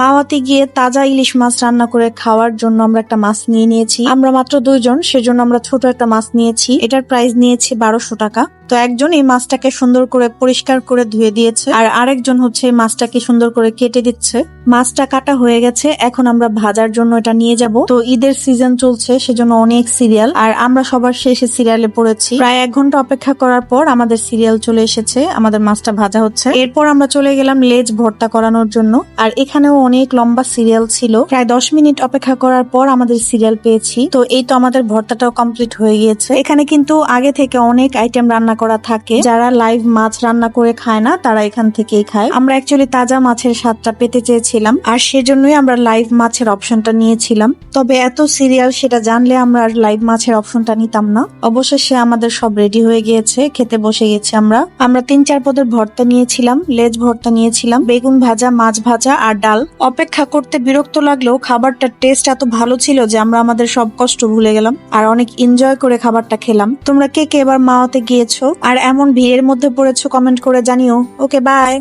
মাওয়াতে গিয়ে তাজা ইলিশ মাছ রান্না করে খাওয়ার জন্য আমরা একটা মাছ নিয়ে নিয়েছি। আমরা মাত্র 2 জন, সেজন্য আমরা ছোট একটা মাছ নিয়েছি। এটার প্রাইস নিয়েছি 1200 টাকা। তো একজন এই মাছটাকে সুন্দর করে পরিষ্কার করে ধুয়ে দিয়েছে, আর আরেকজন হচ্ছে এই মাছটাকে সুন্দর করে কেটে দিচ্ছে। মাছটা কাটা হয়ে গেছে, এখন আমরা ভাজার জন্য এটা নিয়ে যাব। তো ঈদের সিজন চলছে, সেজন্য অনেক সিরিয়াল, আর আমরা সবার শেষে সিরিয়ালে পড়েছি। প্রায় 1 ঘন্টা অপেক্ষা করার পর আমাদের সিরিয়াল চলে এসেছে, আমাদের মাছটা ভাজা হচ্ছে। এরপর আমরা চলে গেলাম লেজ ভর্তা করানোর জন্য, আর এখানেও অনেক লম্বা সিরিয়াল ছিল। প্রায় 10 মিনিট অপেক্ষা করার পর আমাদের সিরিয়াল পেয়েছি। তো এই তো আমাদের ভর্তাটাও কমপ্লিট হয়ে গিয়েছে। এখানে কিন্তু আগে থেকে অনেক আইটেম রান্না করা থাকে, যারা লাইভ মাছ রান্না করে খায় না তারা এখান থেকেই খায়। আমরা অ্যাকচুয়ালি তাজা মাছের স্বাদটা পেতে চেয়েছিলাম, আর সেজন্যই আমরা লাইভ মাছের অপশনটা নিয়েছিলাম। তবে এত সিরিয়াল সেটা জানলে আমরা আর লাইভ মাছের অপশনটা নিতাম না। অবশেষে আমাদের সব রেডি হয়ে গিয়েছে, খেতে বসে গেছি আমরা। 3-4 পদের ভর্তা নিয়েছিলাম, লেজ ভর্তা নিয়েছিলাম, বেগুন ভাজা, মাছ ভাজা আর ডাল। অপেক্ষা করতে বিরক্ত লাগলেও খাবারটার টেস্ট এত ভালো ছিল যে আমরা আমাদের সব কষ্ট ভুলে গেলাম আর অনেক এনজয় করে খাবারটা খেলাম। তোমরা কে কে এবার মাওয়াতে গিয়েছো আর এমন ভিড়ের মধ্যে পড়েছো কমেন্ট করে জানিও। ওকে, বাই।